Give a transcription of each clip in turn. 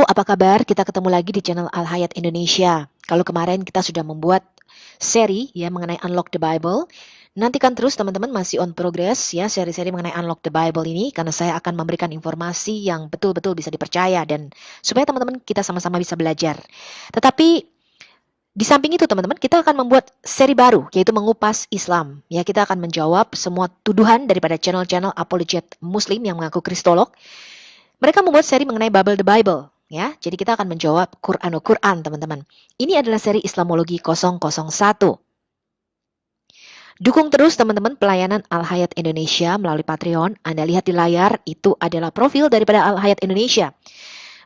Halo, apa kabar? Kita ketemu lagi di channel Al Hayat Indonesia. Kalau kemarin kita sudah membuat seri ya mengenai Unlock the Bible. Nantikan terus teman-teman, masih on progress ya seri-seri mengenai Unlock the Bible ini, karena saya akan memberikan informasi yang betul-betul bisa dipercaya dan supaya teman-teman kita sama-sama bisa belajar. Tetapi di samping itu teman-teman, kita akan membuat seri baru yaitu mengupas Islam. Ya, kita akan menjawab semua tuduhan daripada channel-channel apologet Muslim yang mengaku kristolog. Mereka membuat seri mengenai Bible the Bible. Ya, jadi kita akan menjawab Quran teman-teman. Ini adalah seri Islamologi 001. Dukung terus teman-teman pelayanan Al Hayat Indonesia melalui Patreon. Anda lihat di layar, itu adalah profil daripada Al Hayat Indonesia.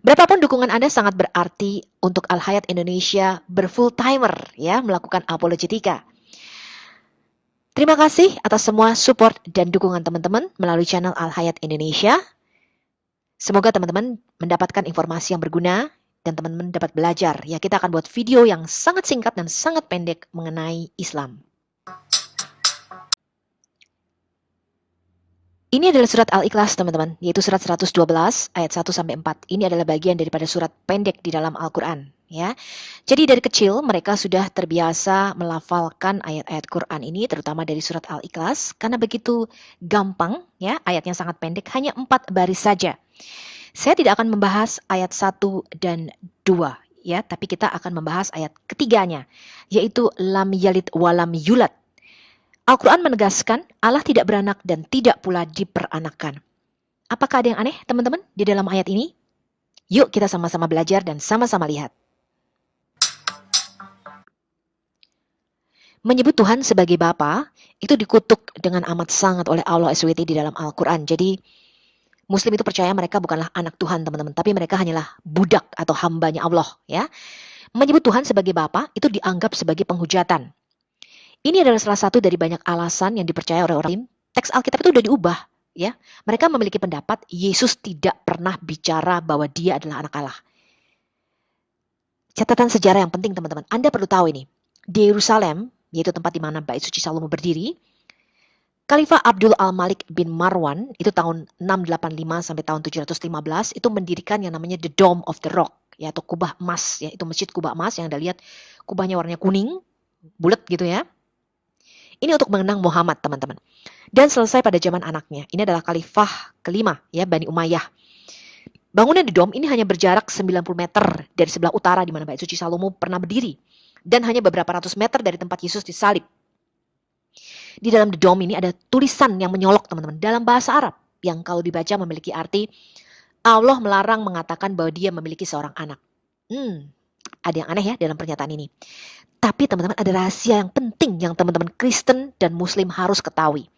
Berapapun dukungan Anda sangat berarti untuk Al Hayat Indonesia berfull timer ya melakukan apologetika. Terima kasih atas semua support dan dukungan teman-teman melalui channel Al Hayat Indonesia. Semoga teman-teman mendapatkan informasi yang berguna dan teman-teman dapat belajar. Ya, kita akan buat video yang sangat singkat dan sangat pendek mengenai Islam. Ini adalah surat Al-Ikhlas teman-teman, yaitu surat 112 ayat 1-4. Ini adalah bagian daripada surat pendek di dalam Al-Quran. Ya, jadi dari kecil mereka sudah terbiasa melafalkan ayat-ayat Quran ini, terutama dari surat Al-Ikhlas, karena begitu gampang, ya, ayatnya sangat pendek, hanya 4 baris saja. Saya tidak akan membahas ayat 1 dan 2, ya, tapi kita akan membahas ayat ketiganya, yaitu lam yalid walam yulad. Al-Quran menegaskan Allah tidak beranak dan tidak pula diperanakan. Apakah ada yang aneh teman-teman di dalam ayat ini? Yuk kita sama-sama belajar dan sama-sama lihat. Menyebut Tuhan sebagai Bapa itu dikutuk dengan amat sangat oleh Allah SWT di dalam Al-Quran. Jadi Muslim itu percaya mereka bukanlah anak Tuhan teman-teman, tapi mereka hanyalah budak atau hambanya Allah. Ya, menyebut Tuhan sebagai Bapa itu dianggap sebagai penghujatan. Ini adalah salah satu dari banyak alasan yang dipercaya oleh orang. Teks Alkitab itu sudah diubah, ya. Mereka memiliki pendapat Yesus tidak pernah bicara bahwa dia adalah anak Allah. Catatan sejarah yang penting teman-teman. Anda perlu tahu ini. Di Yerusalem, yaitu tempat di mana Bait Suci Salomo berdiri, Khalifah Abdul Al-Malik bin Marwan itu tahun 685 sampai tahun 715 itu mendirikan yang namanya The Dome of the Rock, yaitu kubah emas, ya, itu masjid kubah emas yang Anda lihat kubahnya warnanya kuning, bulat gitu ya. Ini untuk mengenang Muhammad, teman-teman. Dan selesai pada zaman anaknya. Ini adalah khalifah kelima, ya, Bani Umayyah. Bangunan di Dom ini hanya berjarak 90 meter dari sebelah utara di mana Bait Suci Salomo pernah berdiri. Dan hanya beberapa ratus meter dari tempat Yesus disalib. Di dalam The Dome ini ada tulisan yang menyolok, teman-teman, dalam bahasa Arab. Yang kalau dibaca memiliki arti, Allah melarang mengatakan bahwa dia memiliki seorang anak. Ada yang aneh ya dalam pernyataan ini. Tapi teman-teman, ada rahasia yang penting yang teman-teman Kristen dan Muslim harus ketahui.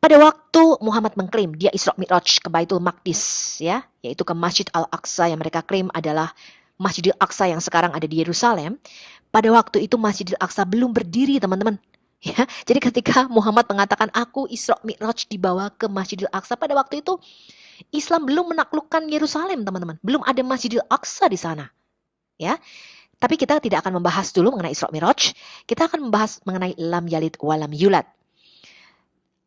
Pada waktu Muhammad mengklaim dia Isra Mi'raj ke Baitul Maqdis, ya, yaitu ke Masjid Al-Aqsa yang mereka klaim adalah Masjidil Aqsa yang sekarang ada di Yerusalem. Pada waktu itu Masjidil Aqsa belum berdiri, teman-teman. Ya, jadi ketika Muhammad mengatakan aku Isra Mi'raj dibawa ke Masjidil Aqsa, pada waktu itu Islam belum menaklukkan Yerusalem, teman-teman. Belum ada Masjidil Aqsa di sana. Ya. Tapi kita tidak akan membahas dulu mengenai Isra Mi'raj. Kita akan membahas mengenai lam yalid walam yulad.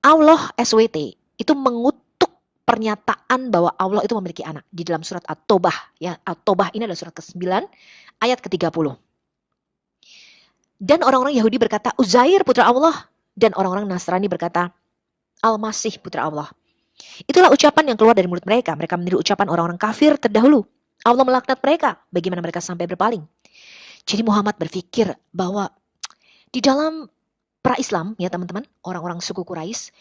Allah SWT itu mengutuk pernyataan bahwa Allah itu memiliki anak di dalam surat At-Taubah. Ya, At-Taubah ini adalah surat ke-9 ayat ke-30. Dan orang-orang Yahudi berkata Uzair putra Allah, dan orang-orang Nasrani berkata Al-Masih putra Allah. Itulah ucapan yang keluar dari mulut mereka. Mereka meniru ucapan orang-orang kafir terdahulu. Allah melaknat mereka. Bagaimana mereka sampai berpaling? Jadi Muhammad berpikir bahwa di dalam pra-Islam, ya teman-teman, orang-orang suku Quraisy,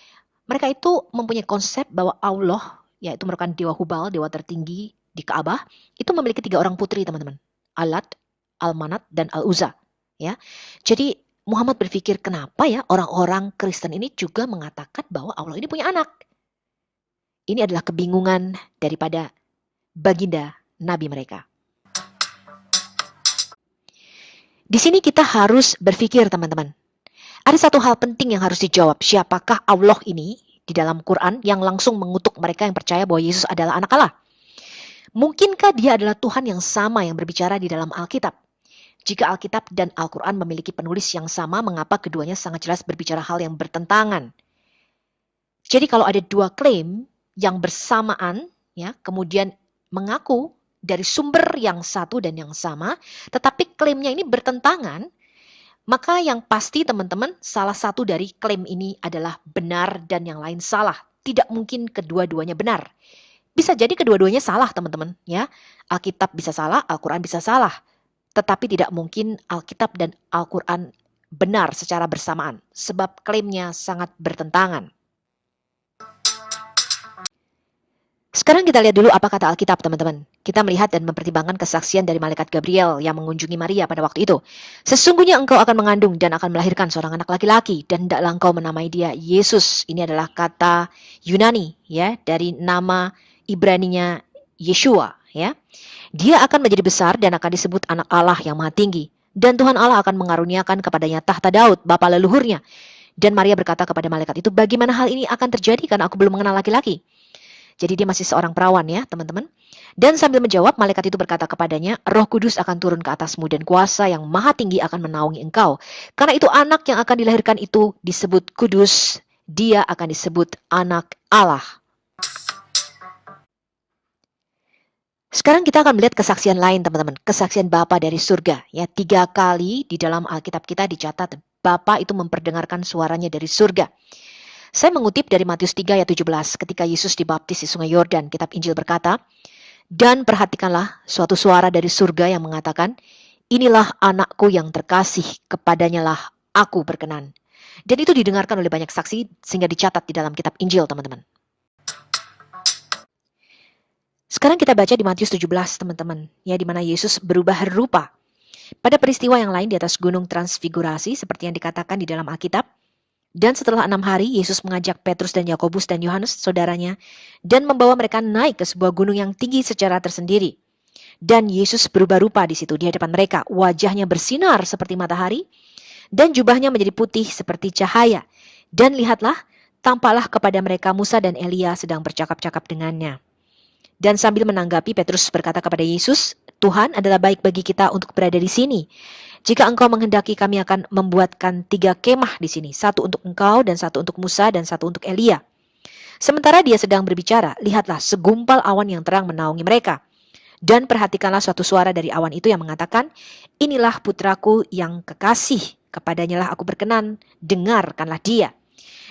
mereka itu mempunyai konsep bahwa Allah, yaitu merupakan dewa Hubal, dewa tertinggi di Ka'bah, itu memiliki 3 orang putri, teman-teman. Al-Lat, Al-Manat, dan Al-Uzza. Ya. Jadi Muhammad berpikir kenapa ya orang-orang Kristen ini juga mengatakan bahwa Allah ini punya anak. Ini adalah kebingungan daripada baginda Nabi mereka. Di sini kita harus berpikir, teman-teman. Ada satu hal penting yang harus dijawab. Siapakah Allah ini di dalam Quran yang langsung mengutuk mereka yang percaya bahwa Yesus adalah anak Allah? Mungkinkah dia adalah Tuhan yang sama yang berbicara di dalam Alkitab? Jika Alkitab dan Al-Quran memiliki penulis yang sama, mengapa keduanya sangat jelas berbicara hal yang bertentangan? Jadi kalau ada 2 klaim yang bersamaan, ya, kemudian mengaku dari sumber yang satu dan yang sama, tetapi klaimnya ini bertentangan, maka yang pasti teman-teman, salah satu dari klaim ini adalah benar dan yang lain salah. Tidak mungkin kedua-duanya benar. Bisa jadi kedua-duanya salah teman-teman, ya. Alkitab bisa salah, Al-Quran bisa salah. Tetapi tidak mungkin Alkitab dan Al-Quran benar secara bersamaan, sebab klaimnya sangat bertentangan. Sekarang kita lihat dulu apa kata Alkitab, teman-teman. Kita melihat dan mempertimbangkan kesaksian dari malaikat Gabriel yang mengunjungi Maria pada waktu itu. Sesungguhnya engkau akan mengandung dan akan melahirkan seorang anak laki-laki, dan hendaklah engkau menamai dia Yesus. Ini adalah kata Yunani, ya, dari nama Ibraninya Yeshua, ya. Dia akan menjadi besar dan akan disebut anak Allah yang maha tinggi. Dan Tuhan Allah akan mengaruniakan kepadanya tahta Daud, bapa leluhurnya. Dan Maria berkata kepada malaikat itu, bagaimana hal ini akan terjadi karena aku belum mengenal laki-laki? Jadi dia masih seorang perawan, ya teman-teman. Dan sambil menjawab, malaikat itu berkata kepadanya, Roh Kudus akan turun ke atasmu dan kuasa yang maha tinggi akan menaungi engkau. Karena itu anak yang akan dilahirkan itu disebut kudus, dia akan disebut anak Allah. Sekarang kita akan melihat kesaksian lain, teman-teman. Kesaksian Bapa dari surga. Ya, 3 kali di dalam Alkitab kita dicatat Bapa itu memperdengarkan suaranya dari surga. Saya mengutip dari Matius 3 ayat 17 ketika Yesus dibaptis di Sungai Yordan. Kitab Injil berkata, dan perhatikanlah suatu suara dari surga yang mengatakan, inilah anakku yang terkasih, kepadanya lah aku berkenan. Dan itu didengarkan oleh banyak saksi sehingga dicatat di dalam kitab Injil, teman-teman. Sekarang kita baca di Matius 17, teman-teman, ya, di mana Yesus berubah rupa. Pada peristiwa yang lain di atas gunung Transfigurasi seperti yang dikatakan di dalam Alkitab, dan setelah 6 hari, Yesus mengajak Petrus dan Yakobus dan Yohanes, saudaranya, dan membawa mereka naik ke sebuah gunung yang tinggi secara tersendiri. Dan Yesus berubah rupa di situ di hadapan mereka. Wajahnya bersinar seperti matahari, dan jubahnya menjadi putih seperti cahaya. Dan lihatlah, tampaklah kepada mereka Musa dan Elia sedang bercakap-cakap dengannya. Dan sambil menanggapi, Petrus berkata kepada Yesus, Tuhan, adalah baik bagi kita untuk berada di sini. Jika engkau menghendaki, kami akan membuatkan 3 kemah di sini. 1 untuk engkau, dan 1 untuk Musa, dan 1 untuk Elia. Sementara dia sedang berbicara, lihatlah segumpal awan yang terang menaungi mereka. Dan perhatikanlah suatu suara dari awan itu yang mengatakan, inilah putraku yang kekasih, kepadanya lah aku berkenan, dengarkanlah dia.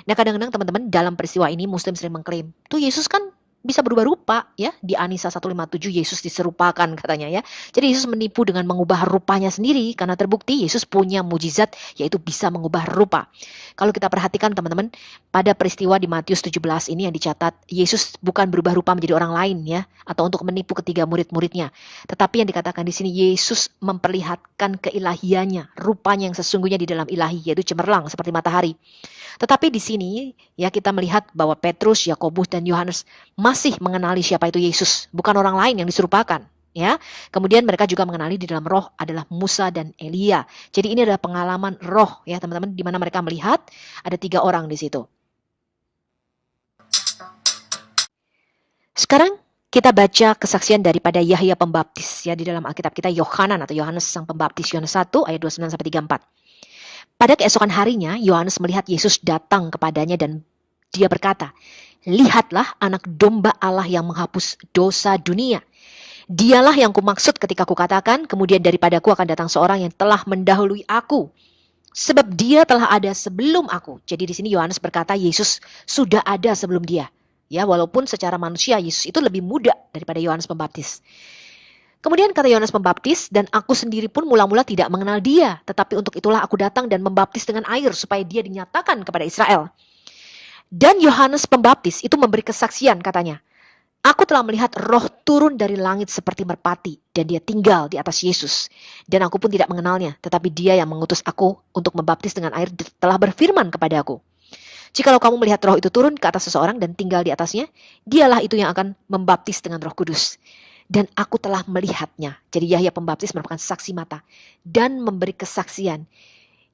Nah, kadang-kadang teman-teman dalam peristiwa ini Muslim sering mengklaim, tuh Yesus kan bisa berubah rupa, ya. Di Anisa 157 Yesus diserupakan katanya, ya. Jadi Yesus menipu dengan mengubah rupanya sendiri karena terbukti Yesus punya mujizat yaitu bisa mengubah rupa. Kalau kita perhatikan teman-teman, pada peristiwa di Matius 17 ini yang dicatat, Yesus bukan berubah rupa menjadi orang lain, ya, atau untuk menipu ketiga murid-muridnya. Tetapi yang dikatakan di sini Yesus memperlihatkan keilahiannya, rupanya yang sesungguhnya di dalam ilahi, yaitu cemerlang seperti matahari. Tetapi di sini ya kita melihat bahwa Petrus, Yakobus dan Yohanes masih mengenali siapa itu Yesus, bukan orang lain yang diserupakan, ya. Kemudian mereka juga mengenali di dalam roh adalah Musa dan Elia. Jadi ini adalah pengalaman roh, ya teman-teman, di mana mereka melihat ada 3 orang di situ. Sekarang kita baca kesaksian daripada Yahya Pembaptis, ya, di dalam Alkitab kita Yohanan atau Yohanes Sang Pembaptis, Yohanes 1 ayat 29 sampai 34. Pada keesokan harinya, Yohanes melihat Yesus datang kepadanya dan dia berkata, lihatlah anak domba Allah yang menghapus dosa dunia. Dialah yang kumaksud ketika kukatakan, kemudian daripadaku akan datang seorang yang telah mendahului aku. Sebab dia telah ada sebelum aku. Jadi di sini Yohanes berkata Yesus sudah ada sebelum dia. Ya, walaupun secara manusia Yesus itu lebih muda daripada Yohanes Pembaptis. Kemudian kata Yohanes Pembaptis, dan aku sendiri pun mula-mula tidak mengenal dia. Tetapi untuk itulah aku datang dan membaptis dengan air supaya dia dinyatakan kepada Israel. Dan Yohanes Pembaptis itu memberi kesaksian katanya. Aku telah melihat roh turun dari langit seperti merpati. Dan dia tinggal di atas Yesus. Dan aku pun tidak mengenalnya. Tetapi dia yang mengutus aku untuk membaptis dengan air telah berfirman kepada aku. Jikalau kamu melihat roh itu turun ke atas seseorang dan tinggal di atasnya, dialah itu yang akan membaptis dengan Roh Kudus. Dan aku telah melihatnya. Jadi Yahya Pembaptis merupakan saksi mata. Dan memberi kesaksian.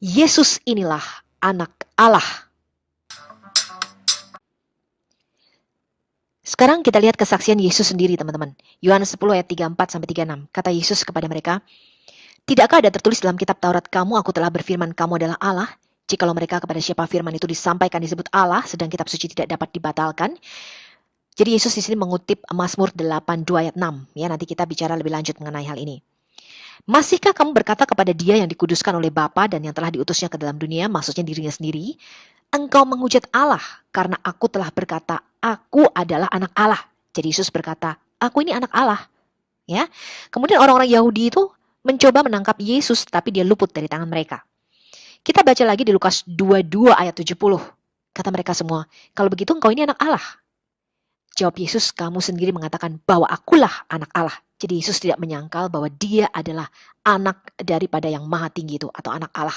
Yesus inilah anak Allah. Sekarang kita lihat kesaksian Yesus sendiri, teman-teman. Yohanes 10 ayat 34 sampai 36. Kata Yesus kepada mereka, tidakkah ada tertulis dalam kitab Taurat kamu, aku telah berfirman kamu adalah Allah? Jikalau mereka kepada siapa firman itu disampaikan disebut Allah, sedang kitab suci tidak dapat dibatalkan. Jadi Yesus di sini mengutip Mazmur 82 ayat 6. Ya, nanti kita bicara lebih lanjut mengenai hal ini. Masihkah kamu berkata kepada Dia yang dikuduskan oleh Bapa dan yang telah diutusnya ke dalam dunia, maksudnya dirinya sendiri, engkau menghujat Allah karena aku telah berkata, aku adalah anak Allah. Jadi Yesus berkata, aku ini anak Allah. Ya. Kemudian orang-orang Yahudi itu mencoba menangkap Yesus, tapi dia luput dari tangan mereka. Kita baca lagi di Lukas 22 ayat 70. Kata mereka semua, kalau begitu engkau ini anak Allah. Jawab Yesus, kamu sendiri mengatakan bahwa akulah anak Allah. Jadi Yesus tidak menyangkal bahwa dia adalah anak daripada yang maha tinggi itu, atau anak Allah.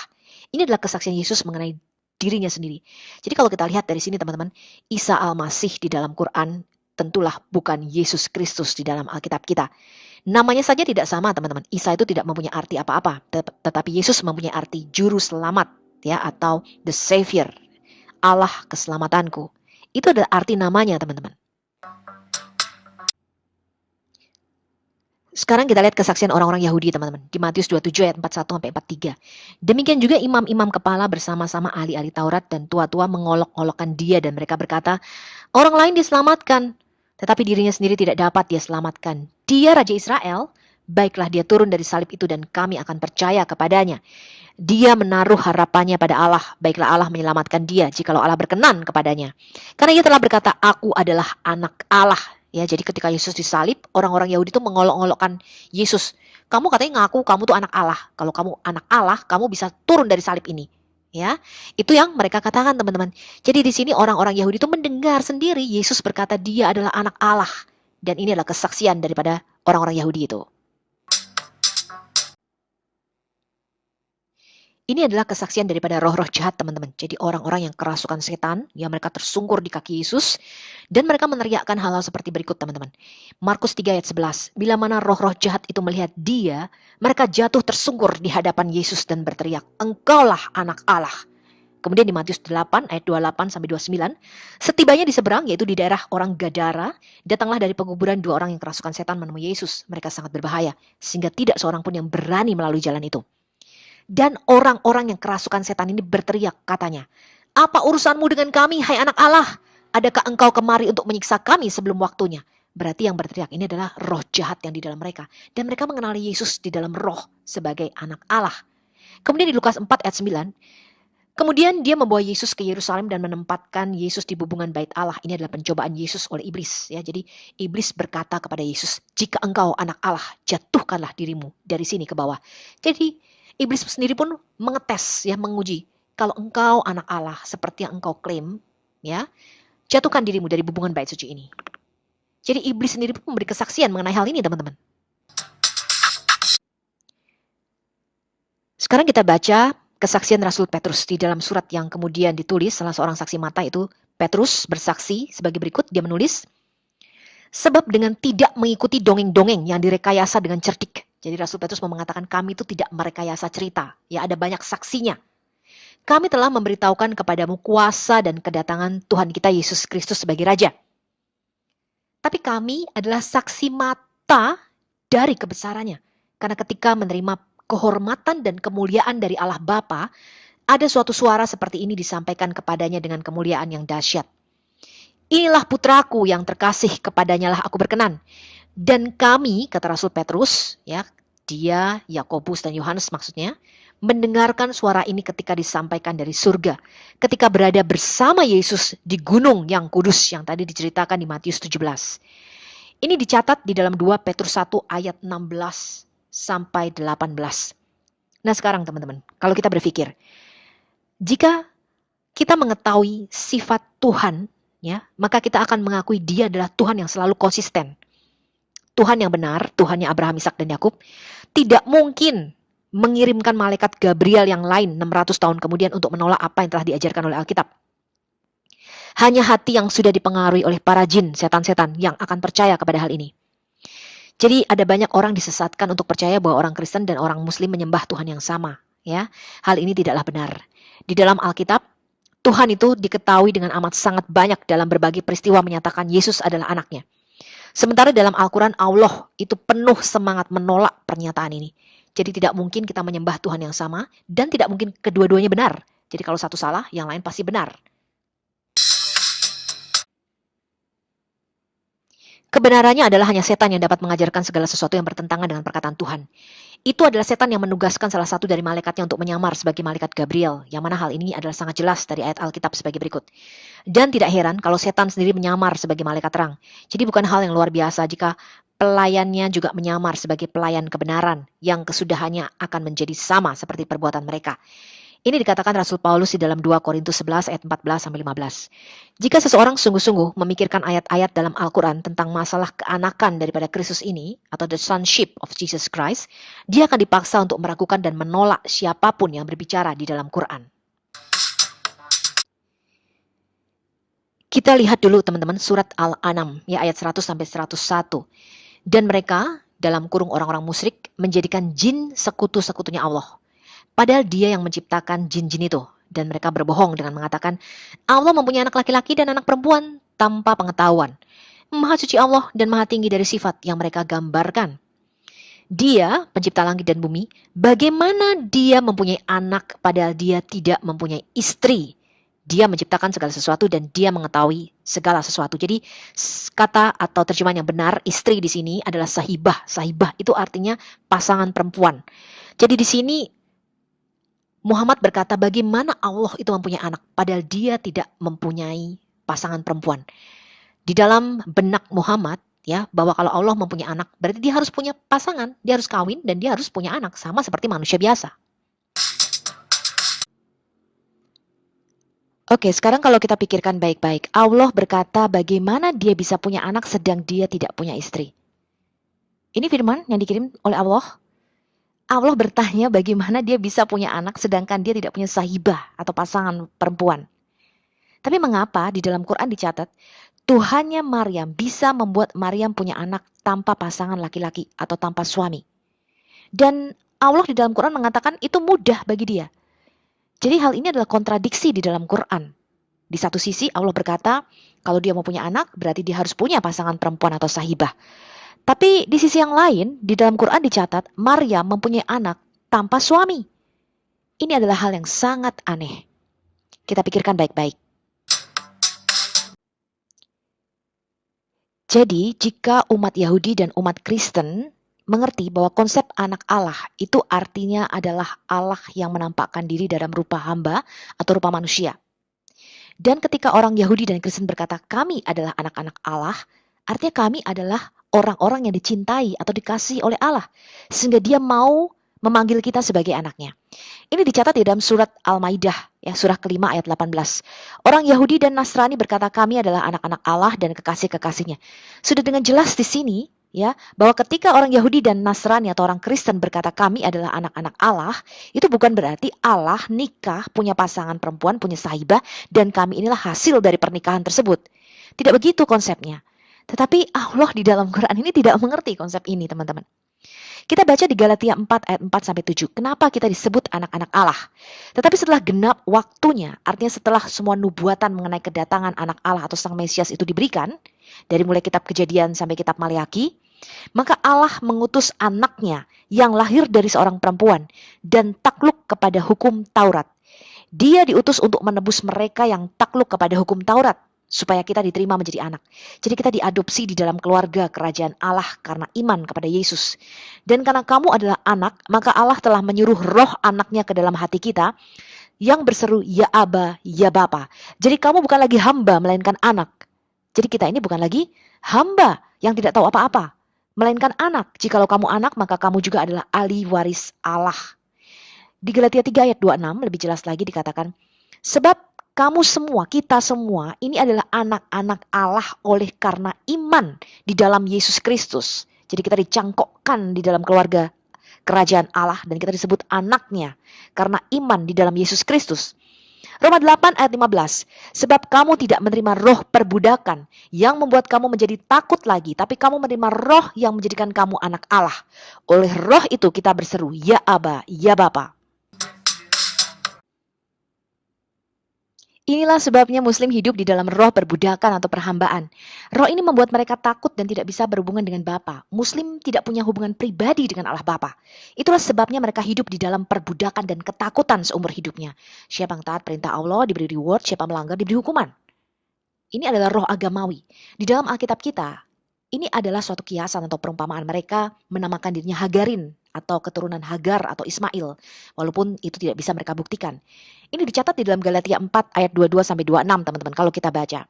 Ini adalah kesaksian Yesus mengenai dirinya sendiri. Jadi kalau kita lihat dari sini teman-teman, Isa Al-Masih di dalam Quran tentulah bukan Yesus Kristus di dalam Alkitab kita. Namanya saja tidak sama teman-teman. Isa itu tidak mempunyai arti apa-apa, tetapi Yesus mempunyai arti juru selamat, ya, atau the Savior, Allah keselamatanku. Itu adalah arti namanya teman-teman. Sekarang kita lihat kesaksian orang-orang Yahudi teman-teman. Di Matius 27 ayat 41-43. Demikian juga imam-imam kepala bersama-sama ahli-ahli Taurat dan tua-tua mengolok-olokkan dia dan mereka berkata, orang lain diselamatkan, tetapi dirinya sendiri tidak dapat dia selamatkan. Dia Raja Israel, baiklah dia turun dari salib itu dan kami akan percaya kepadanya. Dia menaruh harapannya pada Allah, baiklah Allah menyelamatkan dia jikalau Allah berkenan kepadanya. Karena ia telah berkata, aku adalah anak Allah. Ya, jadi ketika Yesus disalib, orang-orang Yahudi itu mengolok-olokkan Yesus. Kamu katanya ngaku kamu tuh anak Allah. Kalau kamu anak Allah, kamu bisa turun dari salib ini. Ya, itu yang mereka katakan teman-teman. Jadi di sini orang-orang Yahudi itu mendengar sendiri Yesus berkata dia adalah anak Allah. Dan ini adalah kesaksian daripada orang-orang Yahudi itu. Ini adalah kesaksian daripada roh-roh jahat teman-teman. Jadi orang-orang yang kerasukan setan, yang mereka tersungkur di kaki Yesus, dan mereka meneriakkan hal-hal seperti berikut teman-teman. Markus 3 ayat 11, bila mana roh-roh jahat itu melihat dia, mereka jatuh tersungkur di hadapan Yesus dan berteriak, engkaulah anak Allah. Kemudian di Matius 8 ayat 28-29, setibanya di seberang, yaitu di daerah orang Gadara, datanglah dari penguburan dua orang yang kerasukan setan menemui Yesus. Mereka sangat berbahaya, sehingga tidak seorang pun yang berani melalui jalan itu. Dan orang-orang yang kerasukan setan ini berteriak katanya, apa urusanmu dengan kami, hai anak Allah? Adakah engkau kemari untuk menyiksa kami sebelum waktunya? Berarti yang berteriak ini adalah roh jahat yang di dalam mereka. Dan mereka mengenali Yesus di dalam roh sebagai anak Allah. Kemudian di Lukas 4 ayat 9, kemudian dia membawa Yesus ke Yerusalem dan menempatkan Yesus di bubungan bait Allah. Ini adalah pencobaan Yesus oleh iblis. Ya, jadi iblis berkata kepada Yesus, jika engkau anak Allah, jatuhkanlah dirimu dari sini ke bawah. Jadi iblis sendiri pun mengetes, ya, menguji. Kalau engkau anak Allah seperti yang engkau klaim, ya, jatuhkan dirimu dari bubungan bait suci ini. Jadi iblis sendiri pun memberi kesaksian mengenai hal ini, teman-teman. Sekarang kita baca kesaksian Rasul Petrus di dalam surat yang kemudian ditulis salah seorang saksi mata itu. Petrus bersaksi sebagai berikut, dia menulis, sebab dengan tidak mengikuti dongeng-dongeng yang direkayasa dengan cerdik. Jadi Rasul Petrus mau mengatakan kami itu tidak merekayasa cerita. Ya, ada banyak saksinya. Kami telah memberitahukan kepadamu kuasa dan kedatangan Tuhan kita Yesus Kristus sebagai Raja. Tapi kami adalah saksi mata dari kebesarannya. Karena ketika menerima kehormatan dan kemuliaan dari Allah Bapa, ada suatu suara seperti ini disampaikan kepadanya dengan kemuliaan yang dahsyat. Inilah putraku yang terkasih, kepadanya lah aku berkenan. Dan kami, kata Rasul Petrus, ya, dia, Yakobus dan Yohanes maksudnya, mendengarkan suara ini ketika disampaikan dari surga, ketika berada bersama Yesus di gunung yang kudus yang tadi diceritakan di Matius 17. Ini dicatat di dalam 2 Petrus 1 ayat 16 sampai 18. Nah sekarang teman-teman, kalau kita berpikir, jika kita mengetahui sifat Tuhan, ya, maka kita akan mengakui dia adalah Tuhan yang selalu konsisten. Tuhan yang benar, Tuhannya Abraham, Ishak, dan Yakub, tidak mungkin mengirimkan malaikat Gabriel yang lain 600 tahun kemudian untuk menolak apa yang telah diajarkan oleh Alkitab. Hanya hati yang sudah dipengaruhi oleh para jin, setan-setan yang akan percaya kepada hal ini. Jadi ada banyak orang disesatkan untuk percaya bahwa orang Kristen dan orang Muslim menyembah Tuhan yang sama. Ya, hal ini tidaklah benar. Di dalam Alkitab, Tuhan itu diketahui dengan amat sangat banyak dalam berbagai peristiwa menyatakan Yesus adalah anaknya. Sementara dalam Al-Quran, Allah itu penuh semangat menolak pernyataan ini. Jadi tidak mungkin kita menyembah Tuhan yang sama, dan tidak mungkin kedua-duanya benar. Jadi kalau satu salah, yang lain pasti benar. Kebenarannya adalah hanya setan yang dapat mengajarkan segala sesuatu yang bertentangan dengan perkataan Tuhan. Itu adalah setan yang menugaskan salah satu dari malaikatnya untuk menyamar sebagai malaikat Gabriel, yang mana hal ini adalah sangat jelas dari ayat Alkitab sebagai berikut. Dan tidak heran kalau setan sendiri menyamar sebagai malaikat terang. Jadi bukan hal yang luar biasa jika pelayannya juga menyamar sebagai pelayan kebenaran yang kesudahannya akan menjadi sama seperti perbuatan mereka. Ini dikatakan Rasul Paulus di dalam 2 Korintus 11 ayat 14-15. Jika seseorang sungguh-sungguh memikirkan ayat-ayat dalam Al-Quran tentang masalah keanakan daripada Kristus ini, atau the sonship of Jesus Christ, dia akan dipaksa untuk meragukan dan menolak siapapun yang berbicara di dalam Quran. Kita lihat dulu teman-teman surat Al-An'am ya ayat 100-101. Dan mereka, dalam kurung orang-orang musyrik, menjadikan jin sekutu-sekutunya Allah. Padahal dia yang menciptakan jin-jin itu. Dan mereka berbohong dengan mengatakan, Allah mempunyai anak laki-laki dan anak perempuan tanpa pengetahuan. Maha suci Allah dan maha tinggi dari sifat yang mereka gambarkan. Dia, pencipta langit dan bumi, bagaimana dia mempunyai anak padahal dia tidak mempunyai istri? Dia menciptakan segala sesuatu dan dia mengetahui segala sesuatu. Jadi kata atau terjemahan yang benar istri di sini adalah sahibah. Sahibah itu artinya pasangan perempuan. Jadi di sini Muhammad berkata bagaimana Allah itu mempunyai anak padahal dia tidak mempunyai pasangan perempuan. Di dalam benak Muhammad ya bahwa kalau Allah mempunyai anak berarti dia harus punya pasangan, dia harus kawin dan dia harus punya anak sama seperti manusia biasa. Oke, sekarang kalau kita pikirkan baik-baik, Allah berkata bagaimana dia bisa punya anak sedang dia tidak punya istri. Ini firman yang dikirim oleh Allah. Allah bertanya bagaimana dia bisa punya anak sedangkan dia tidak punya sahibah atau pasangan perempuan. Tapi mengapa di dalam Quran dicatat Tuhannya Maryam bisa membuat Maryam punya anak tanpa pasangan laki-laki atau tanpa suami. Dan Allah di dalam Quran mengatakan itu mudah bagi dia. Jadi hal ini adalah kontradiksi di dalam Quran. Di satu sisi Allah berkata kalau dia mau punya anak berarti dia harus punya pasangan perempuan atau sahibah. Tapi di sisi yang lain, di dalam Quran dicatat, Maryam mempunyai anak tanpa suami. Ini adalah hal yang sangat aneh. Kita pikirkan baik-baik. Jadi, jika umat Yahudi dan umat Kristen mengerti bahwa konsep anak Allah itu artinya adalah Allah yang menampakkan diri dalam rupa hamba atau rupa manusia. Dan ketika orang Yahudi dan Kristen berkata, kami adalah anak-anak Allah, artinya kami adalah orang-orang yang dicintai atau dikasihi oleh Allah. Sehingga dia mau memanggil kita sebagai anaknya. Ini dicatat di dalam surat Al-Maidah, ya, surah kelima ayat 18. Orang Yahudi dan Nasrani berkata kami adalah anak-anak Allah dan kekasih-kekasihnya. Sudah dengan jelas di sini, ya, bahwa ketika orang Yahudi dan Nasrani atau orang Kristen berkata kami adalah anak-anak Allah, itu bukan berarti Allah nikah, punya pasangan perempuan, punya sahibah, dan kami inilah hasil dari pernikahan tersebut. Tidak begitu konsepnya. Tetapi Allah di dalam Quran ini tidak mengerti konsep ini, teman-teman. Kita baca di Galatia 4 ayat 4-7. Kenapa kita disebut anak-anak Allah? Tetapi setelah genap waktunya, artinya setelah semua nubuatan mengenai kedatangan anak Allah atau Sang Mesias itu diberikan, dari mulai kitab Kejadian sampai kitab Maleaki, maka Allah mengutus anaknya yang lahir dari seorang perempuan dan takluk kepada hukum Taurat. Dia diutus untuk menebus mereka yang takluk kepada hukum Taurat, supaya kita diterima menjadi anak. Jadi kita diadopsi di dalam keluarga kerajaan Allah karena iman kepada Yesus. Dan karena kamu adalah anak, maka Allah telah menyuruh roh anaknya ke dalam hati kita yang berseru, ya Aba, ya Bapa. Jadi kamu bukan lagi hamba, melainkan anak. Jadi kita ini bukan lagi hamba yang tidak tahu apa-apa, melainkan anak. Jikalau kamu anak, maka kamu juga adalah ahli waris Allah. Di Galatia 3 ayat 26 lebih jelas lagi dikatakan, sebab kamu semua, kita semua, ini adalah anak-anak Allah oleh karena iman di dalam Yesus Kristus. Jadi kita dicangkokkan di dalam keluarga kerajaan Allah dan kita disebut anaknya karena iman di dalam Yesus Kristus. Roma 8 ayat 15. Sebab kamu tidak menerima roh perbudakan yang membuat kamu menjadi takut lagi, tapi kamu menerima roh yang menjadikan kamu anak Allah. Oleh roh itu kita berseru, ya Aba, ya Bapa. Inilah sebabnya Muslim hidup di dalam roh perbudakan atau perhambaan. Roh ini membuat mereka takut dan tidak bisa berhubungan dengan Bapa. Muslim tidak punya hubungan pribadi dengan Allah Bapa. Itulah sebabnya mereka hidup di dalam perbudakan dan ketakutan seumur hidupnya. Siapa yang taat perintah Allah diberi reward, siapa melanggar diberi hukuman. Ini adalah roh agamawi. Di dalam Alkitab kita, Ini adalah suatu kiasan atau perumpamaan. Mereka menamakan dirinya Hagarin atau keturunan Hagar atau Ismail, walaupun itu tidak bisa mereka buktikan. Ini dicatat di dalam Galatia 4 ayat 22 sampai 26, teman-teman, kalau kita baca.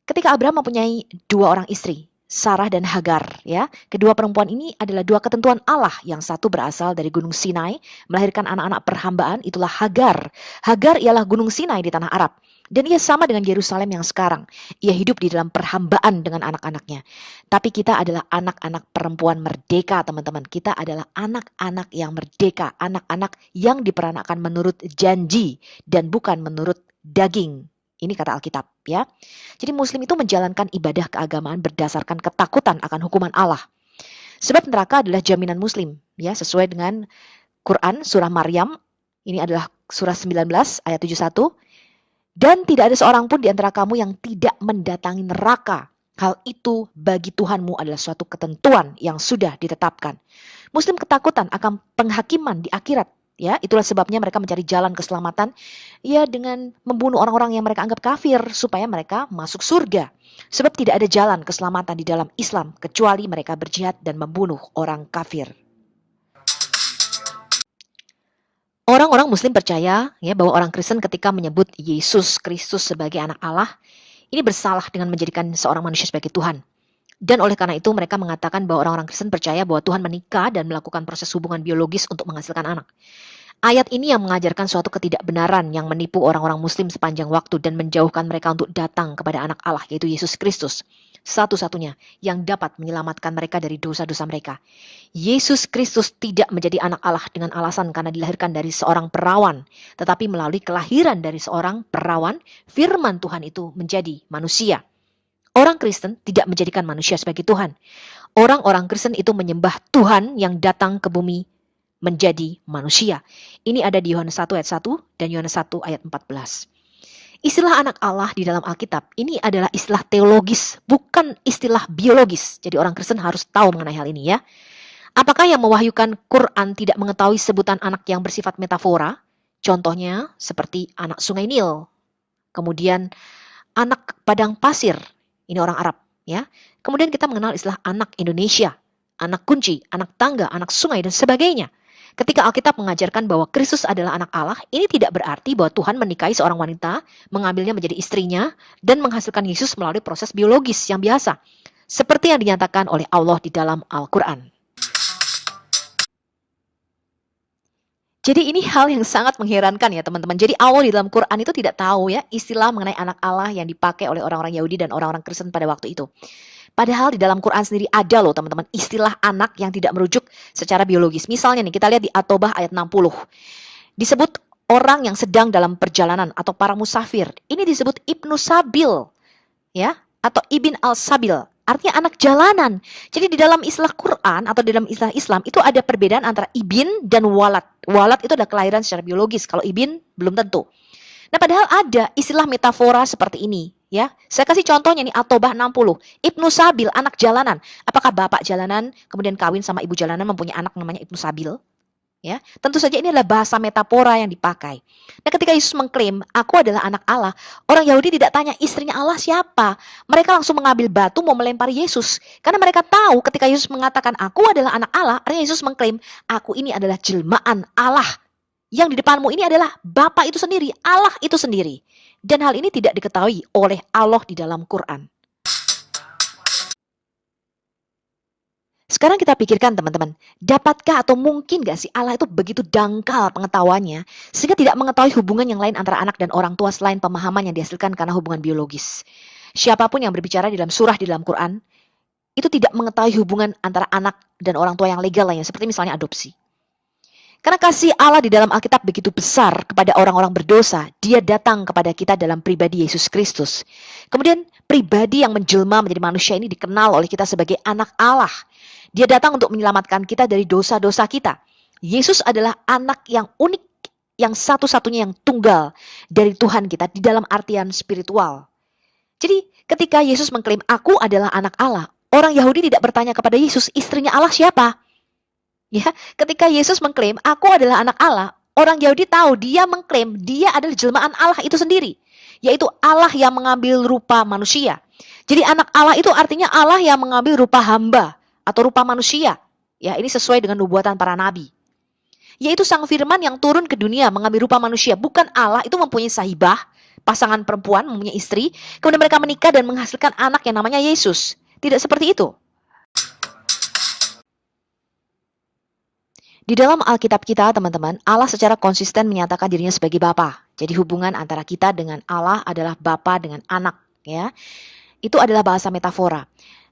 Ketika Abraham mempunyai dua orang istri, Sarah dan Hagar, ya. Kedua perempuan ini adalah dua ketentuan Allah. Yang satu berasal dari Gunung Sinai, melahirkan anak-anak perhambaan, itulah Hagar. Hagar ialah Gunung Sinai di tanah Arab. Dan ia sama dengan Yerusalem yang sekarang. Ia hidup di dalam perhambaan dengan anak-anaknya. Tapi kita adalah anak-anak perempuan merdeka, teman-teman. Kita adalah anak-anak yang merdeka. Anak-anak yang diperanakan menurut janji dan bukan menurut daging. Ini kata Alkitab, ya. Jadi Muslim itu menjalankan ibadah keagamaan berdasarkan ketakutan akan hukuman Allah. Sebab neraka adalah jaminan Muslim, ya, sesuai dengan Quran surah Maryam. Ini adalah surah 19 ayat 71. Dan tidak ada seorang pun di antara kamu yang tidak mendatangi neraka. Hal itu bagi Tuhanmu adalah suatu ketentuan yang sudah ditetapkan. Muslim ketakutan akan penghakiman di akhirat. Ya, itulah sebabnya mereka mencari jalan keselamatan, ya, dengan membunuh orang-orang yang mereka anggap kafir supaya mereka masuk surga. Sebab tidak ada jalan keselamatan di dalam Islam kecuali mereka berjihad dan membunuh orang kafir. Orang-orang Muslim percaya, ya, bahwa orang Kristen ketika menyebut Yesus Kristus sebagai anak Allah, ini bersalah dengan menjadikan seorang manusia sebagai Tuhan. Dan oleh karena itu mereka mengatakan bahwa orang-orang Kristen percaya bahwa Tuhan menikah dan melakukan proses hubungan biologis untuk menghasilkan anak. Ayat ini yang mengajarkan suatu ketidakbenaran yang menipu orang-orang Muslim sepanjang waktu dan menjauhkan mereka untuk datang kepada anak Allah, yaitu Yesus Kristus. Satu-satunya yang dapat menyelamatkan mereka dari dosa-dosa mereka. Yesus Kristus tidak menjadi anak Allah dengan alasan karena dilahirkan dari seorang perawan, tetapi melalui kelahiran dari seorang perawan, firman Tuhan itu menjadi manusia. Orang Kristen tidak menjadikan manusia sebagai Tuhan. Orang-orang Kristen itu menyembah Tuhan yang datang ke bumi menjadi manusia. Ini ada di Yohanes 1 ayat 1 dan Yohanes 1 ayat 14. Istilah anak Allah di dalam Alkitab ini adalah istilah teologis, bukan istilah biologis. Jadi orang Kristen harus tahu mengenai hal ini, ya. Apakah yang mewahyukan Quran tidak mengetahui sebutan anak yang bersifat metafora? Contohnya seperti anak sungai Nil. Kemudian anak padang pasir. Ini orang Arab, ya. Kemudian kita mengenal istilah anak Indonesia, anak kunci, anak tangga, anak sungai, dan sebagainya. Ketika Alkitab mengajarkan bahwa Kristus adalah anak Allah, ini tidak berarti bahwa Tuhan menikahi seorang wanita, mengambilnya menjadi istrinya, dan menghasilkan Yesus melalui proses biologis yang biasa, seperti yang dinyatakan oleh Allah di dalam Al-Quran. Jadi ini hal yang sangat mengherankan, ya teman-teman. Jadi Allah di dalam Quran itu tidak tahu, ya, istilah mengenai anak Allah yang dipakai oleh orang-orang Yahudi dan orang-orang Kristen pada waktu itu. Padahal di dalam Quran sendiri ada loh teman-teman istilah anak yang tidak merujuk secara biologis. Misalnya nih kita lihat di At-Taubah ayat 60. Disebut orang yang sedang dalam perjalanan atau para musafir. Ini disebut Ibnu Sabil, ya, atau Ibn al-Sabil. Artinya anak jalanan. Jadi di dalam istilah Quran atau di dalam istilah Islam itu ada perbedaan antara ibn dan walad. Walad itu adalah kelahiran secara biologis. Kalau ibn belum tentu. Nah, padahal ada istilah metafora seperti ini, ya. Saya kasih contohnya nih, At-Taubah 60. Ibnu Sabil, anak jalanan. Apakah bapak jalanan kemudian kawin sama ibu jalanan mempunyai anak namanya Ibnu Sabil? Ya, tentu saja ini adalah bahasa metafora yang dipakai. Nah, ketika Yesus mengklaim, aku adalah anak Allah, orang Yahudi tidak tanya istrinya Allah siapa. Mereka langsung mengambil batu mau melempari Yesus. Karena mereka tahu ketika Yesus mengatakan aku adalah anak Allah, artinya Yesus mengklaim, aku ini adalah jelmaan Allah. Yang di depanmu ini adalah Bapa itu sendiri, Allah itu sendiri. Dan hal ini tidak diketahui oleh Allah di dalam Quran. Sekarang kita pikirkan teman-teman, dapatkah atau mungkin gak sih Allah itu begitu dangkal pengetahuannya sehingga tidak mengetahui hubungan yang lain antara anak dan orang tua selain pemahaman yang dihasilkan karena hubungan biologis. Siapapun yang berbicara di dalam surah di dalam Quran itu tidak mengetahui hubungan antara anak dan orang tua yang legal lainnya, seperti misalnya adopsi. Karena kasih Allah di dalam Alkitab begitu besar kepada orang-orang berdosa, Dia datang kepada kita dalam pribadi Yesus Kristus. Kemudian pribadi yang menjelma menjadi manusia ini dikenal oleh kita sebagai anak Allah. Dia datang untuk menyelamatkan kita dari dosa-dosa kita. Yesus adalah anak yang unik, yang satu-satunya yang tunggal dari Tuhan kita di dalam artian spiritual. Jadi ketika Yesus mengklaim aku adalah anak Allah, orang Yahudi tidak bertanya kepada Yesus, istrinya Allah siapa? Ya, ketika Yesus mengklaim aku adalah anak Allah, orang Yahudi tahu dia mengklaim dia adalah jelmaan Allah itu sendiri, yaitu Allah yang mengambil rupa manusia. Jadi anak Allah itu artinya Allah yang mengambil rupa hamba atau rupa manusia. Ya, ini sesuai dengan nubuatan para nabi. Yaitu Sang Firman yang turun ke dunia mengambil rupa manusia. Bukan Allah itu mempunyai sahibah, pasangan perempuan, mempunyai istri. Kemudian mereka menikah dan menghasilkan anak yang namanya Yesus. Tidak seperti itu. Di dalam Alkitab kita, teman-teman, Allah secara konsisten menyatakan dirinya sebagai Bapa. Jadi hubungan antara kita dengan Allah adalah Bapa dengan anak. Ya, itu adalah bahasa metafora.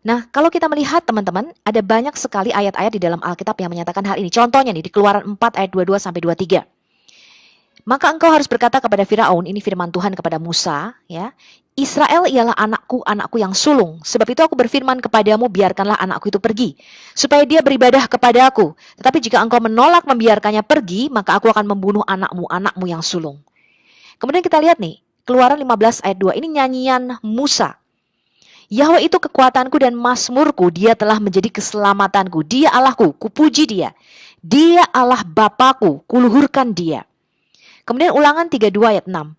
Nah, kalau kita melihat teman-teman, ada banyak sekali ayat-ayat di dalam Alkitab yang menyatakan hal ini. Contohnya nih, di Keluaran 4 ayat 22 sampai 23. Maka engkau harus berkata kepada Firaun, ini firman Tuhan kepada Musa, ya. Israel ialah anakku, anakku yang sulung. Sebab itu aku berfirman kepadamu, biarkanlah anakku itu pergi, supaya dia beribadah kepadaku. Tetapi jika engkau menolak membiarkannya pergi, maka aku akan membunuh anakmu, anakmu yang sulung. Kemudian kita lihat nih, Keluaran 15 ayat 2, ini nyanyian Musa. Yahweh itu kekuatanku dan mazmurku, dia telah menjadi keselamatanku. Dia Allahku, kupuji dia. Dia Allah Bapakku, kuluhurkan dia. Kemudian Ulangan 32 ayat 6.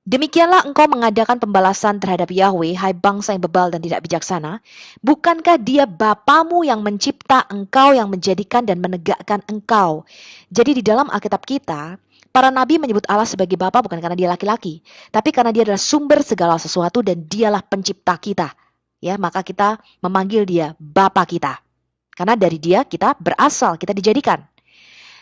Demikianlah engkau mengadakan pembalasan terhadap Yahweh, hai bangsa yang bebal dan tidak bijaksana. Bukankah dia Bapamu yang mencipta engkau, yang menjadikan dan menegakkan engkau? Jadi di dalam Alkitab kita, para nabi menyebut Allah sebagai Bapa bukan karena dia laki-laki, tapi karena dia adalah sumber segala sesuatu dan dialah pencipta kita. Ya, maka kita memanggil dia Bapa kita. Karena dari dia kita berasal, kita dijadikan.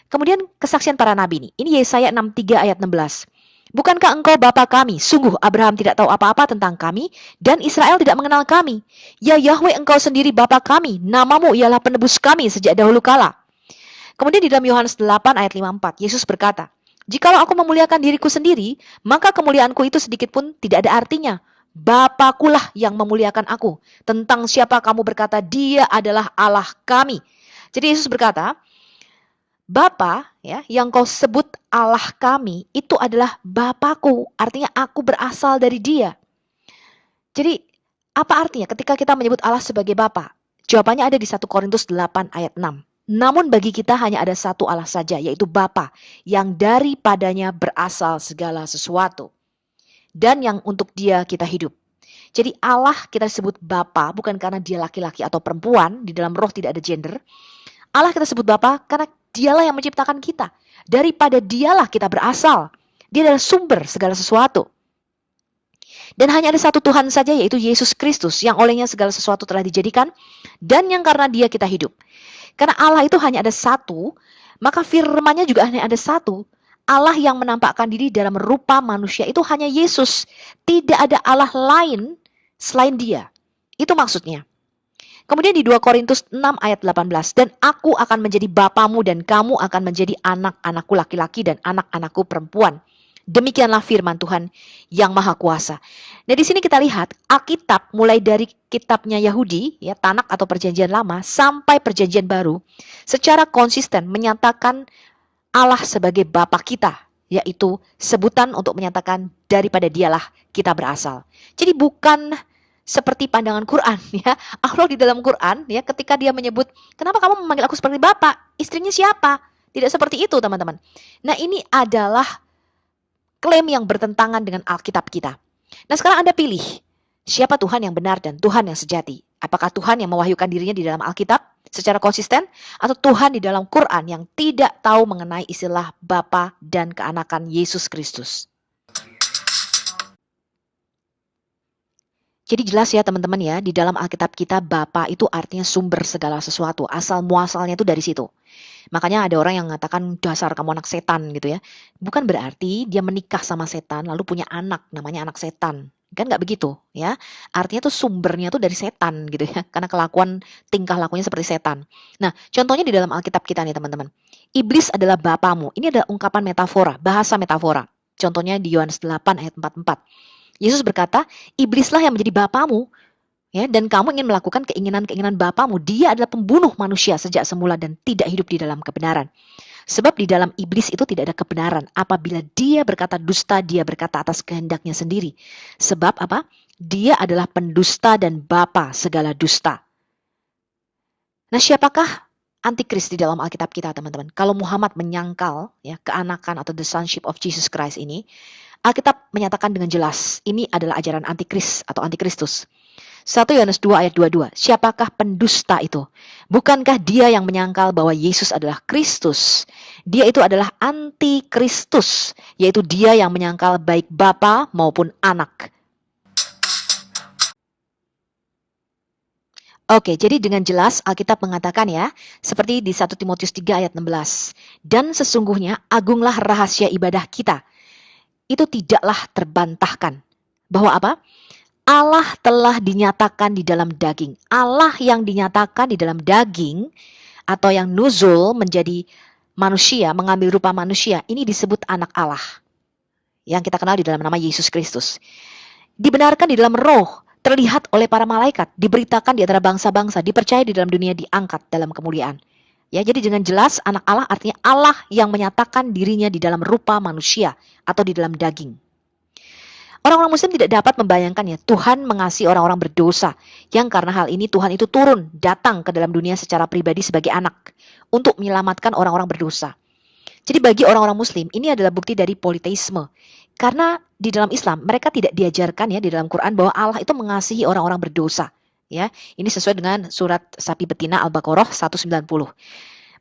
Kemudian kesaksian para nabi ini. Ini Yesaya 63 ayat 16. Bukankah engkau Bapa kami? Sungguh Abraham tidak tahu apa-apa tentang kami dan Israel tidak mengenal kami. Ya Yahweh, engkau sendiri Bapa kami. Namamu ialah penebus kami sejak dahulu kala. Kemudian di dalam Yohanes 8 ayat 54, Yesus berkata, jikalau aku memuliakan diriku sendiri, maka kemuliaanku itu sedikit pun tidak ada artinya. Bapakulah yang memuliakan aku. Tentang siapa kamu berkata dia adalah Allah kami. Jadi Yesus berkata, Bapa ya, yang kau sebut Allah kami itu adalah Bapakku. Artinya aku berasal dari dia. Jadi apa artinya ketika kita menyebut Allah sebagai Bapa? Jawabannya ada di 1 Korintus 8 ayat 6. Namun bagi kita hanya ada satu Allah saja, yaitu Bapa, yang daripadanya berasal segala sesuatu. Dan yang untuk dia kita hidup. Jadi Allah kita sebut Bapa bukan karena dia laki-laki atau perempuan, di dalam roh tidak ada gender. Allah kita sebut Bapa karena dialah yang menciptakan kita. Daripada dialah kita berasal. Dia adalah sumber segala sesuatu. Dan hanya ada satu Tuhan saja, yaitu Yesus Kristus, yang olehnya segala sesuatu telah dijadikan, dan yang karena dia kita hidup. Karena Allah itu hanya ada satu, maka firman-Nya juga hanya ada satu. Allah yang menampakkan diri dalam rupa manusia itu hanya Yesus. Tidak ada Allah lain selain dia. Itu maksudnya. Kemudian di 2 Korintus 6 ayat 18. Dan aku akan menjadi bapamu dan kamu akan menjadi anak-anakku laki-laki dan anak-anakku perempuan. Demikianlah firman Tuhan yang Maha Kuasa. Nah di sini kita lihat Alkitab mulai dari kitabnya Yahudi, ya Tanak atau Perjanjian Lama, sampai Perjanjian Baru, secara konsisten menyatakan Allah sebagai Bapa kita, yaitu sebutan untuk menyatakan daripada dialah kita berasal. Jadi bukan seperti pandangan Quran, ya. Allah di dalam Quran, ya, ketika dia menyebut, kenapa kamu memanggil aku seperti Bapa? Istrinya siapa? Tidak seperti itu, teman-teman. Nah, ini adalah klaim yang bertentangan dengan Alkitab kita. Nah, sekarang Anda pilih, siapa Tuhan yang benar dan Tuhan yang sejati? Apakah Tuhan yang mewahyukan dirinya di dalam Alkitab secara konsisten, atau Tuhan di dalam Quran yang tidak tahu mengenai istilah Bapa dan keanakan Yesus Kristus? Jadi jelas ya teman-teman ya, di dalam Alkitab kita Bapa itu artinya sumber segala sesuatu, asal muasalnya itu dari situ. Makanya ada orang yang mengatakan dasar kamu anak setan gitu ya. Bukan berarti dia menikah sama setan lalu punya anak namanya anak setan. Kan nggak begitu ya. Artinya tuh sumbernya tuh dari setan gitu ya. Karena tingkah lakunya seperti setan. Nah contohnya di dalam Alkitab kita nih teman-teman. Iblis adalah bapamu. Ini adalah ungkapan metafora, bahasa metafora. Contohnya di Yohanes 8 ayat 44. Yesus berkata, iblislah yang menjadi bapamu. Ya, dan kamu ingin melakukan keinginan-keinginan bapamu. Dia adalah pembunuh manusia sejak semula dan tidak hidup di dalam kebenaran. Sebab di dalam iblis itu tidak ada kebenaran. Apabila dia berkata dusta, dia berkata atas kehendaknya sendiri. Sebab apa? Dia adalah pendusta dan bapa segala dusta. Nah, siapakah antikris di dalam Alkitab kita, teman-teman? Kalau Muhammad menyangkal ya keanakan atau the sonship of Jesus Christ ini, Alkitab menyatakan dengan jelas ini adalah ajaran antikris atau antikristus. 1 Yohanes 2 ayat 22. Siapakah pendusta itu? Bukankah dia yang menyangkal bahwa Yesus adalah Kristus? Dia itu adalah anti-Kristus, yaitu dia yang menyangkal baik Bapa maupun Anak. Oke, jadi dengan jelas Alkitab mengatakan ya, seperti di 1 Timotius 3 ayat 16. Dan sesungguhnya agunglah rahasia ibadah kita. Itu tidaklah terbantahkan. Bahwa apa? Allah telah dinyatakan di dalam daging. Allah yang dinyatakan di dalam daging atau yang nuzul menjadi manusia, mengambil rupa manusia, ini disebut anak Allah. Yang kita kenal di dalam nama Yesus Kristus. Dibenarkan di dalam roh, terlihat oleh para malaikat, diberitakan di antara bangsa-bangsa, dipercaya di dalam dunia, diangkat dalam kemuliaan. Ya, jadi dengan jelas anak Allah artinya Allah yang menyatakan dirinya di dalam rupa manusia atau di dalam daging. Orang-orang muslim tidak dapat membayangkan ya, Tuhan mengasihi orang-orang berdosa, yang karena hal ini Tuhan itu turun, datang ke dalam dunia secara pribadi sebagai anak, untuk menyelamatkan orang-orang berdosa. Jadi bagi orang-orang muslim, ini adalah bukti dari politeisme. Karena di dalam Islam, mereka tidak diajarkan ya di dalam Quran bahwa Allah itu mengasihi orang-orang berdosa. Ya, ini sesuai dengan surat sapi betina Al-Baqarah 190.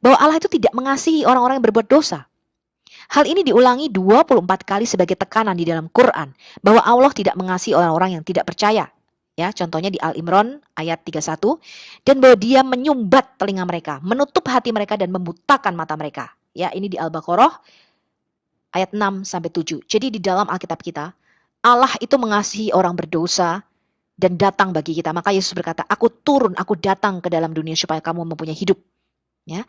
Bahwa Allah itu tidak mengasihi orang-orang yang berbuat dosa. Hal ini diulangi 24 kali sebagai tekanan di dalam Quran bahwa Allah tidak mengasihi orang-orang yang tidak percaya. Ya, contohnya di Al-Imran ayat 31, dan bahwa dia menyumbat telinga mereka, menutup hati mereka dan membutakan mata mereka. Ya, ini di Al-Baqarah ayat 6 sampai 7. Jadi di dalam Alkitab kita, Allah itu mengasihi orang berdosa dan datang bagi kita. Maka Yesus berkata, aku turun, aku datang ke dalam dunia supaya kamu mempunyai hidup. Ya.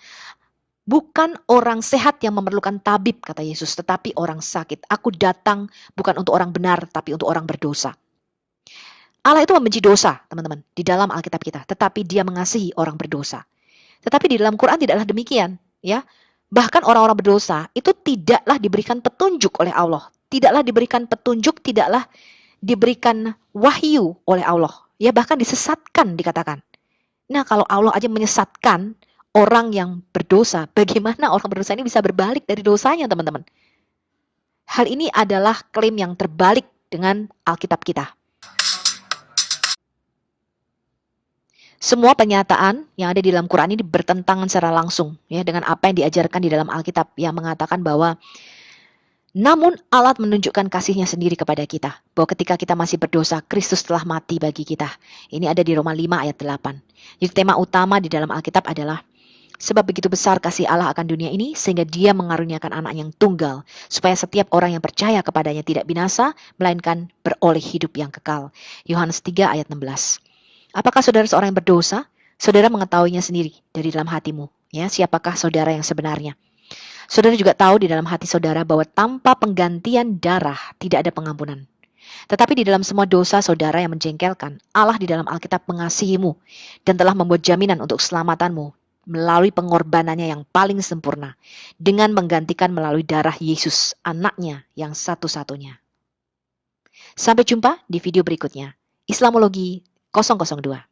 Bukan orang sehat yang memerlukan tabib, kata Yesus, tetapi orang sakit. Aku datang bukan untuk orang benar, tapi untuk orang berdosa. Allah itu membenci dosa, teman-teman, di dalam Alkitab kita. Tetapi dia mengasihi orang berdosa. Tetapi di dalam Quran tidaklah demikian. Ya. Bahkan orang-orang berdosa itu tidaklah diberikan petunjuk oleh Allah. Tidaklah diberikan petunjuk, tidaklah diberikan wahyu oleh Allah. Ya, bahkan disesatkan dikatakan. Nah, kalau Allah aja menyesatkan orang yang berdosa, bagaimana orang berdosa ini bisa berbalik dari dosanya, teman-teman? Hal ini adalah klaim yang terbalik dengan Alkitab kita. Semua pernyataan yang ada di dalam Quran ini bertentangan secara langsung ya dengan apa yang diajarkan di dalam Alkitab yang mengatakan bahwa namun Allah menunjukkan kasih-Nya sendiri kepada kita bahwa ketika kita masih berdosa, Kristus telah mati bagi kita. Ini ada di Roma 5 ayat 8. Jadi tema utama di dalam Alkitab adalah sebab begitu besar kasih Allah akan dunia ini sehingga Dia mengaruniakan anak yang tunggal supaya setiap orang yang percaya kepadanya tidak binasa melainkan beroleh hidup yang kekal. Yohanes 3 ayat 16. Apakah saudara seorang yang berdosa? Saudara mengetahuinya sendiri dari dalam hatimu. Ya, siapakah saudara yang sebenarnya? Saudara juga tahu di dalam hati saudara bahwa tanpa penggantian darah tidak ada pengampunan. Tetapi di dalam semua dosa saudara yang menjengkelkan, Allah di dalam Alkitab mengasihimu dan telah membuat jaminan untuk keselamatanmu melalui pengorbanannya yang paling sempurna dengan menggantikan melalui darah Yesus, anaknya yang satu-satunya. Sampai jumpa di video berikutnya. Islamologi 002.